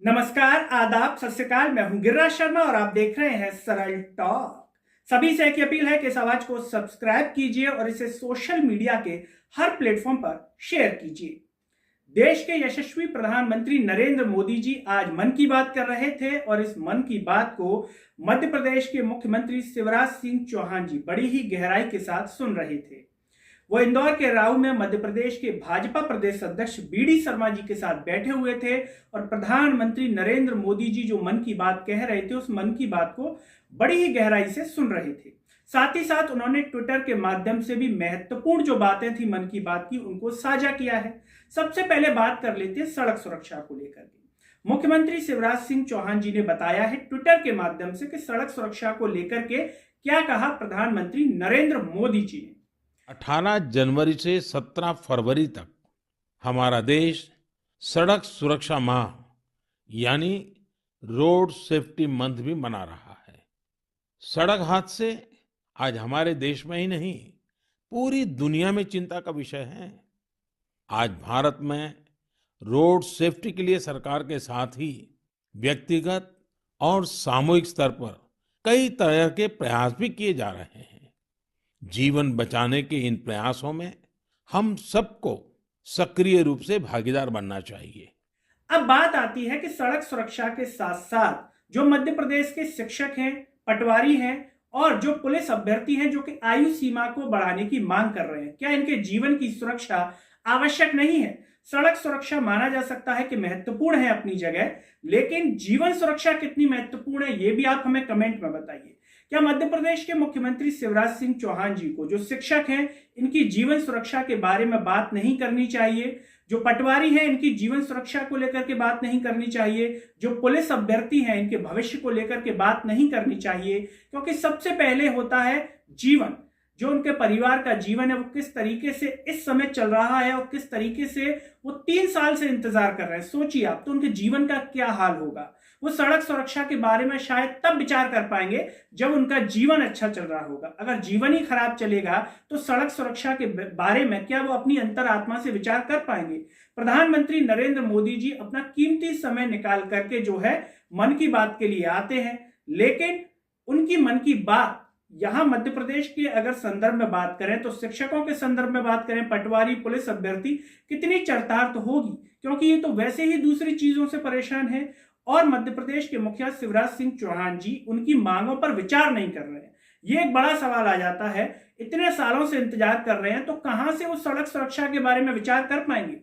नमस्कार, आदाब, सत श्री अकाल। मैं हूं गिरिराज शर्मा और आप देख रहे हैं सरल टॉक। सभी से एक अपील है कि इस आवाज को सब्सक्राइब कीजिए और इसे सोशल मीडिया के हर प्लेटफॉर्म पर शेयर कीजिए। देश के यशस्वी प्रधानमंत्री नरेंद्र मोदी जी आज मन की बात कर रहे थे और इस मन की बात को मध्य प्रदेश के मुख्यमंत्री शिवराज सिंह चौहान जी बड़ी ही गहराई के साथ सुन रहे थे। वो इंदौर के राऊ में मध्य प्रदेश के भाजपा प्रदेश अध्यक्ष बीडी शर्मा जी के साथ बैठे हुए थे और प्रधानमंत्री नरेंद्र मोदी जी जो मन की बात कह रहे थे उस मन की बात को बड़ी ही गहराई से सुन रहे थे। साथ ही साथ उन्होंने ट्विटर के माध्यम से भी महत्वपूर्ण जो बातें थी मन की बात की उनको साझा किया है। सबसे पहले बात कर लेते हैं सड़क सुरक्षा को लेकर के। मुख्यमंत्री शिवराज सिंह चौहान जी ने बताया है ट्विटर के माध्यम से कि सड़क सुरक्षा को लेकर के क्या कहा प्रधानमंत्री नरेंद्र मोदी जी ने। 18 जनवरी से 17 फरवरी तक हमारा देश सड़क सुरक्षा माह यानी रोड सेफ्टी मंथ भी मना रहा है। सड़क हादसे आज हमारे देश में ही नहीं पूरी दुनिया में चिंता का विषय है। आज भारत में रोड सेफ्टी के लिए सरकार के साथ ही व्यक्तिगत और सामूहिक स्तर पर कई तरह के प्रयास भी किए जा रहे हैं। जीवन बचाने के इन प्रयासों में हम सबको सक्रिय रूप से भागीदार बनना चाहिए। अब बात आती है कि सड़क सुरक्षा के साथ साथ जो मध्य प्रदेश के शिक्षक हैं, पटवारी हैं और जो पुलिस अभ्यर्थी हैं जो कि आयु सीमा को बढ़ाने की मांग कर रहे हैं, क्या इनके जीवन की सुरक्षा आवश्यक नहीं है? सड़क सुरक्षा माना जा सकता है कि महत्वपूर्ण है अपनी जगह, लेकिन जीवन सुरक्षा कितनी महत्वपूर्ण है ये भी आप हमें कमेंट में बताइए। क्या मध्य प्रदेश के मुख्यमंत्री शिवराज सिंह चौहान जी को जो शिक्षक हैं इनकी जीवन सुरक्षा के बारे में बात नहीं करनी चाहिए? जो पटवारी हैं इनकी जीवन सुरक्षा को लेकर के बात नहीं करनी चाहिए? जो पुलिस अभ्यर्थी हैं इनके भविष्य को लेकर के बात नहीं करनी चाहिए? क्योंकि सबसे पहले होता है जीवन, जो उनके परिवार का जीवन है वो किस तरीके से इस समय चल रहा है और किस तरीके से वो 3 साल से इंतजार कर रहे हैं। सोचिए आप, तो उनके जीवन का क्या हाल होगा। वो सड़क सुरक्षा के बारे में शायद तब विचार कर पाएंगे जब उनका जीवन अच्छा चल रहा होगा। अगर जीवन ही खराब चलेगा तो सड़क सुरक्षा के बारे में क्या वो अपनी अंतरात्मा से विचार कर पाएंगे? प्रधानमंत्री नरेंद्र मोदी जी अपना कीमती समय निकाल करके जो है मन की बात के लिए आते हैं, लेकिन उनकी मन की बात यहां मध्य प्रदेश के अगर संदर्भ में बात करें तो शिक्षकों के संदर्भ में बात करें, पटवारी, पुलिस अभ्यर्थी, कितनी चरितार्थ होगी, क्योंकि ये तो वैसे ही दूसरी चीजों से परेशान है और मध्य प्रदेश के मुखिया शिवराज सिंह चौहान जी उनकी मांगों पर विचार नहीं कर रहे हैं। ये एक बड़ा सवाल आ जाता है। इतने सालों से इंतजार कर रहे हैं तो कहां से वो सड़क सुरक्षा के बारे में विचार कर पाएंगे?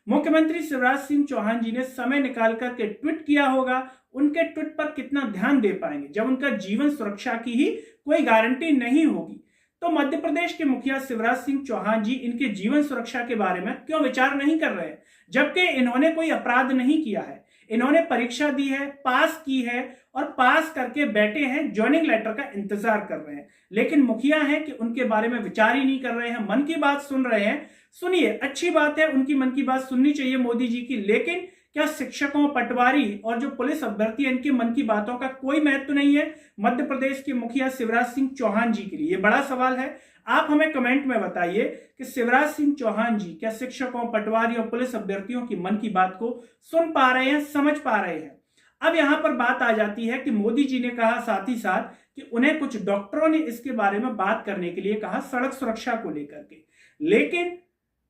मुख्यमंत्री शिवराज सिंह चौहान जी ने समय निकाल करके ट्वीट किया होगा, उनके ट्वीट पर कितना ध्यान दे पाएंगे जब उनका जीवन सुरक्षा की ही कोई गारंटी नहीं होगी? तो मध्य प्रदेश के मुखिया शिवराज सिंह चौहान जी इनके जीवन सुरक्षा के बारे में क्यों विचार नहीं कर रहे हैं, जबकि इन्होंने कोई अपराध नहीं किया है। इन्होंने परीक्षा दी है, पास की है और पास करके बैठे हैं, ज्वाइनिंग लेटर का इंतजार कर रहे हैं, लेकिन मुखिया हैं कि उनके बारे में विचार ही नहीं कर रहे हैं, मन की बात सुन रहे हैं। सुनिए, अच्छी बात है, उनकी मन की बात सुननी चाहिए मोदी जी की, लेकिन क्या शिक्षकों, पटवारी और जो पुलिस अभ्यर्थी हैं इनके मन की बातों का कोई महत्व नहीं है मध्य प्रदेश के मुखिया शिवराज सिंह चौहान जी के लिए? ये बड़ा सवाल है। आप हमें कमेंट में बताइए कि शिवराज सिंह चौहान जी क्या शिक्षकों, पटवारी और पुलिस अभ्यर्थियों की मन की बात को सुन पा रहे हैं, समझ पा रहे हैं? अब यहां पर बात आ जाती है कि मोदी जी ने कहा साथ ही साथ कि उन्हें कुछ डॉक्टरों ने इसके बारे में बात करने के लिए कहा सड़क सुरक्षा को लेकर के, लेकिन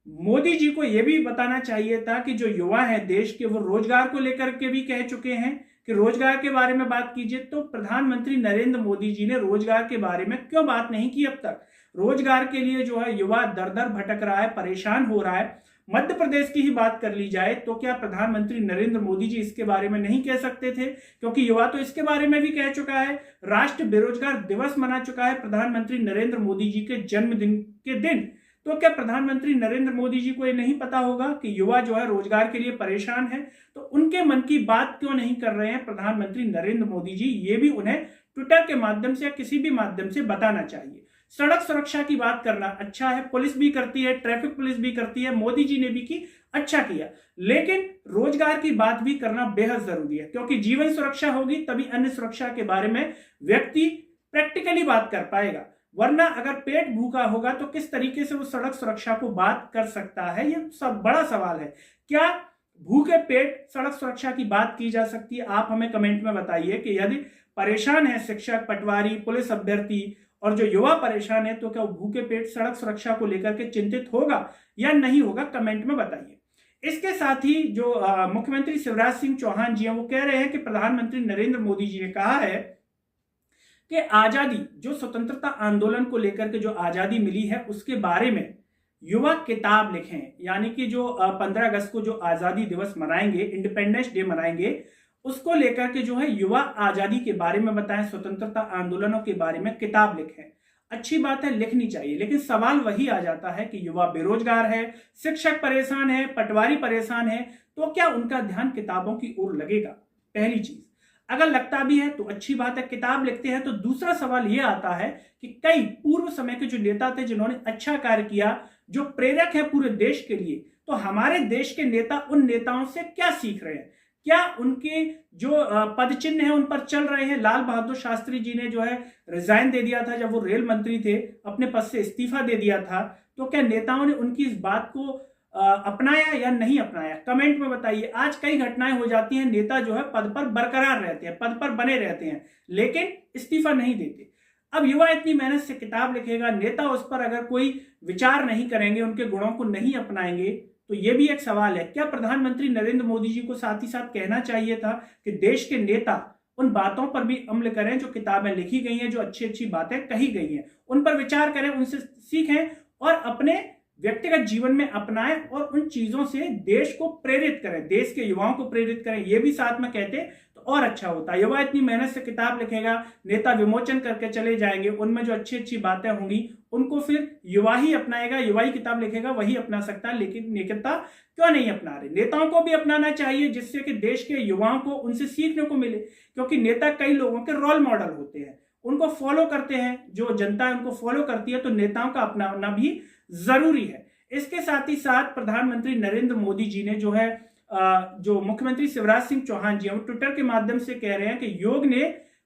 मोदी जी को यह भी बताना चाहिए था कि जो युवा है देश के वो रोजगार को लेकर के भी कह चुके हैं कि रोजगार के बारे में बात कीजिए। तो प्रधानमंत्री नरेंद्र मोदी जी ने रोजगार के बारे में क्यों बात नहीं की अब तक? रोजगार के लिए जो है युवा दर दर भटक रहा है, परेशान हो रहा है। मध्य प्रदेश की ही बात कर ली जाए तो क्या प्रधानमंत्री नरेंद्र मोदी जी इसके बारे में नहीं कह सकते थे? क्योंकि युवा तो इसके बारे में भी कह चुका है। राष्ट्र बेरोजगार दिवस मना चुका है प्रधानमंत्री नरेंद्र मोदी जी के जन्मदिन के दिन। तो क्या प्रधानमंत्री नरेंद्र मोदी जी को ये नहीं पता होगा कि युवा जो है रोजगार के लिए परेशान है? तो उनके मन की बात क्यों नहीं कर रहे हैं प्रधानमंत्री नरेंद्र मोदी जी? ये भी उन्हें ट्विटर के माध्यम से या किसी भी माध्यम से बताना चाहिए। सड़क सुरक्षा की बात करना अच्छा है, पुलिस भी करती है, ट्रैफिक पुलिस भी करती है, मोदी जी ने भी की, अच्छा किया, लेकिन रोजगार की बात भी करना बेहद जरूरी है, क्योंकि जीवन सुरक्षा होगी तभी अन्य सुरक्षा के बारे में व्यक्ति प्रैक्टिकली बात कर पाएगा। वरना अगर पेट भूखा होगा तो किस तरीके से वो सड़क सुरक्षा को बात कर सकता है? ये सब बड़ा सवाल है। क्या भूखे पेट सड़क सुरक्षा की बात की जा सकती है? आप हमें कमेंट में बताइए कि यदि परेशान है शिक्षक, पटवारी, पुलिस अभ्यर्थी और जो युवा परेशान है, तो क्या वो भूखे पेट सड़क सुरक्षा को लेकर के चिंतित होगा या नहीं होगा? कमेंट में बताइए। इसके साथ ही जो मुख्यमंत्री शिवराज सिंह चौहान जी हैं, वो कह रहे हैं कि प्रधानमंत्री नरेंद्र मोदी जी ने कहा है कि आजादी, जो स्वतंत्रता आंदोलन को लेकर के जो आजादी मिली है, उसके बारे में युवा किताब लिखें। यानी कि जो 15 अगस्त को जो आजादी दिवस मनाएंगे, इंडिपेंडेंस डे मनाएंगे, उसको लेकर के जो है युवा आजादी के बारे में बताएं, स्वतंत्रता आंदोलनों के बारे में किताब लिखें। अच्छी बात है, लिखनी चाहिए, लेकिन सवाल वही आ जाता है कि युवा बेरोजगार है, शिक्षक परेशान है, पटवारी परेशान है, तो क्या उनका ध्यान किताबों की ओर लगेगा? पहली चीज। अगर लगता भी है तो अच्छी बात है, किताब लिखते हैं। तो दूसरा सवाल यह आता है कि कई पूर्व समय के जो नेता थे जिन्होंने अच्छा कार्य किया, जो प्रेरक है पूरे देश के लिए, तो हमारे देश के नेता उन नेताओं से क्या सीख रहे हैं? क्या उनके जो पद चिन्ह है उन पर चल रहे हैं? लाल बहादुर शास्त्री जी ने जो है रिजाइन दे दिया था, जब वो रेल मंत्री थे, अपने पद से इस्तीफा दे दिया था। तो क्या नेताओं ने उनकी इस बात को अपनाया या नहीं अपनाया? कमेंट में बताइए। आज कई घटनाएं हो जाती हैं, नेता जो है पद पर बरकरार रहते हैं, पद पर बने रहते हैं, लेकिन इस्तीफा नहीं देते। अब युवा इतनी मेहनत से किताब लिखेगा, नेता उस पर अगर कोई विचार नहीं करेंगे, उनके गुणों को नहीं अपनाएंगे, तो यह भी एक सवाल है। क्या प्रधानमंत्री नरेंद्र मोदी जी को साथ ही साथ कहना चाहिए था कि देश के नेता उन बातों पर भी अमल करें जो किताबें लिखी गई हैं, जो अच्छी अच्छी बातें कही गई हैं, उन पर विचार करें, उनसे सीखें और अपने व्यक्तिगत जीवन में अपनाएं और उन चीजों से देश को प्रेरित करें, देश के युवाओं को प्रेरित करें। ये भी साथ में कहते तो और अच्छा होता। युवा इतनी मेहनत से किताब लिखेगा, नेता विमोचन करके चले जाएंगे, उनमें जो अच्छी अच्छी बातें होंगी उनको फिर युवा ही अपनाएगा, युवा ही किताब लिखेगा, वही अपना सकता है। लेकिन नेता क्यों नहीं अपना रहे? नेताओं को भी अपनाना चाहिए, जिससे कि देश के युवाओं को उनसे सीखने को मिले, क्योंकि नेता कई लोगों के रोल मॉडल होते हैं, उनको फॉलो करते हैं, जो जनता है उनको फॉलो करती है, तो नेताओं का अपनाना भी जरूरी है। इसके साथ ही साथ प्रधानमंत्री नरेंद्र मोदी जी ने जो है जो मुख्यमंत्री शिवराज सिंह चौहान जी हैं, वो ट्विटर के माध्यम से कह रहे हैं कि योग ने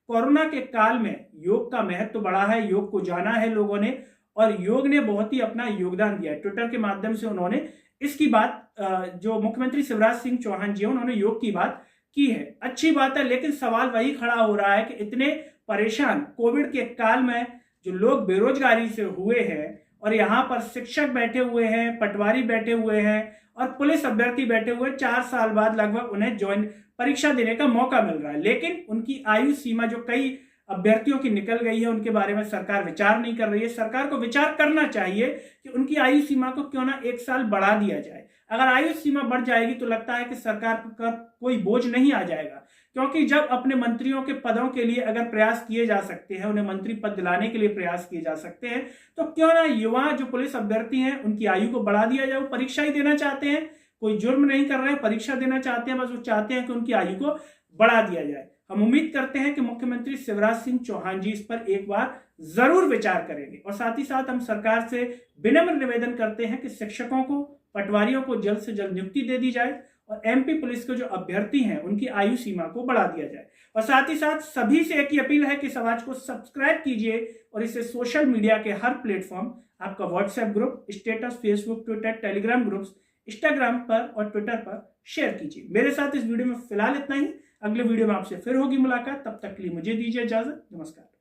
कोरोना के काल में योग का महत्व बढ़ा है, योग को जाना है लोगों ने, और योग ने बहुत ही अपना योगदान दिया है। ट्विटर के माध्यम से उन्होंने इसकी बात, जो मुख्यमंत्री शिवराज सिंह चौहान जी हैं, उन्होंने योग की बात की है। अच्छी बात है, लेकिन सवाल वही खड़ा हो रहा है कि इतने परेशान कोविड के काल में जो लोग बेरोजगारी से हुए हैं, और यहाँ पर शिक्षक बैठे हुए हैं, पटवारी बैठे हुए हैं और पुलिस अभ्यर्थी बैठे हुए, 4 साल बाद लगभग उन्हें ज्वाइन परीक्षा देने का मौका मिल रहा है, लेकिन उनकी आयु सीमा जो कई अभ्यर्थियों की निकल गई है, उनके बारे में सरकार विचार नहीं कर रही है। सरकार को विचार करना चाहिए कि उनकी आयु सीमा को क्यों ना 1 साल बढ़ा दिया जाए। अगर आयु सीमा बढ़ जाएगी तो लगता है कि सरकार पर कोई बोझ नहीं आ जाएगा, क्योंकि जब अपने मंत्रियों के पदों के लिए अगर प्रयास किए जा सकते हैं, उन्हें मंत्री पद दिलाने के लिए प्रयास किए जा सकते हैं, तो क्यों ना युवा जो पुलिस अभ्यर्थी हैं उनकी आयु को बढ़ा दिया जाए। वो परीक्षा ही देना चाहते हैं, कोई जुर्म नहीं कर रहे हैं, परीक्षा देना चाहते हैं, बस वो चाहते हैं कि उनकी आयु को बढ़ा दिया जाए। हम उम्मीद करते हैं कि मुख्यमंत्री शिवराज सिंह चौहान जी इस पर एक बार जरूर विचार करेंगे, और साथ ही साथ हम सरकार से विनम्र निवेदन करते हैं कि शिक्षकों को, पटवारियों को जल्द से जल्द नियुक्ति दे दी जाए, और एमपी पुलिस के जो अभ्यर्थी हैं उनकी आयु सीमा को बढ़ा दिया जाए। और साथ ही साथ सभी से एक ही अपील है कि समाज को सब्सक्राइब कीजिए और इसे सोशल मीडिया के हर प्लेटफॉर्म, आपका WhatsApp group, status, Facebook, Twitter, Telegram groups, Instagram पर और ट्विटर पर शेयर कीजिए। मेरे साथ इस वीडियो में फिलहाल इतना ही। अगले वीडियो में आपसे फिर होगी मुलाकात, तब तक के लिए मुझे दीजिए इजाजत। नमस्कार।